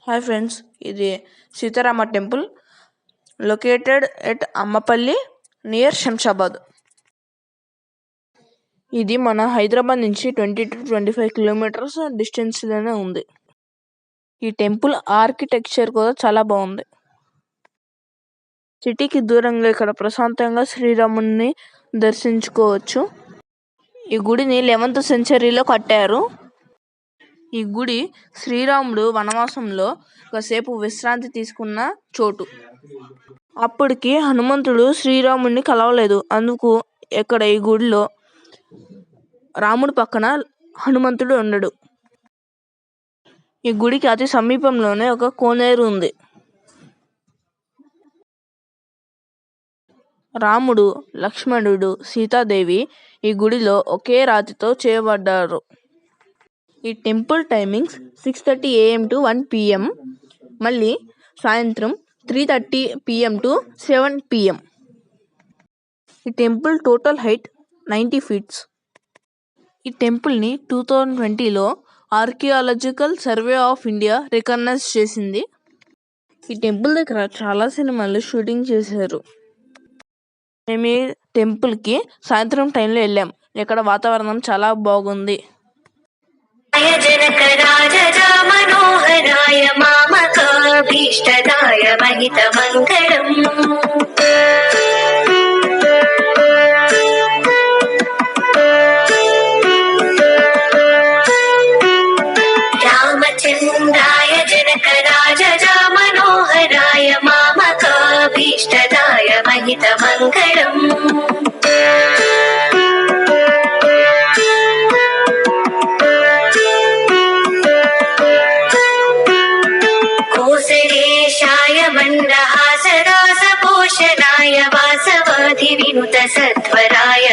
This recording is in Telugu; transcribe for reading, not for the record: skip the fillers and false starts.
హాయ్ ఫ్రెండ్స్, ఇది Sitarama temple located at Ammapalli near Shamshabad. ఇది మన హైదరాబాద్ నుంచి 20 to 25 కిలోమీటర్స్ డిస్టెన్స్లోనే ఉంది. ఈ టెంపుల్ ఆర్కిటెక్చర్ కూడా చాలా బాగుంది. సిటీకి దూరంగా ఇక్కడ ప్రశాంతంగా శ్రీరాముని దర్శించుకోవచ్చు. ఈ గుడిని 11th centuryలో కట్టారు. ఈ గుడి శ్రీరాముడు వనవాసంలో కాసేపు విశ్రాంతి తీసుకున్న చోటు. అప్పటికి హనుమంతుడు శ్రీరాముడిని కలవలేదు. అందుకు ఇక్కడ ఈ గుడిలో రాముడి పక్కన హనుమంతుడు ఉండడు. ఈ గుడికి అతి సమీపంలోనే ఒక కోనేరు ఉంది. రాముడు, లక్ష్మణుడు, సీతాదేవి ఈ గుడిలో ఒకే రాతితో చేయబడ్డారు. ఈ temple timings 6:30 AM to 1 PM, మళ్ళీ సాయంత్రం 3:30 PM to 7 PM. ఈ టెంపుల్ టోటల్ హైట్ 90 feet. ఈ టెంపుల్ని 2020లో archaeological survey of India recognise చేసింది. ఈ టెంపుల్ దగ్గర చాలా సినిమాలు షూటింగ్ చేశారు. మేము ఈ టెంపుల్కి సాయంత్రం టైంలో వెళ్ళాం. ఇక్కడ వాతావరణం చాలా బాగుంది. మనోహరాయ మామకాభీష్టదాయ మహితమంగళం. రామచంద్రాయ జనకరాజ మనోహరాయ మామకాభీష్టదాయ మహితమంగళం. కోసలేశాయ మందహాసరాస పోషణాయ వాసవాధి వినుత సత్వరాయ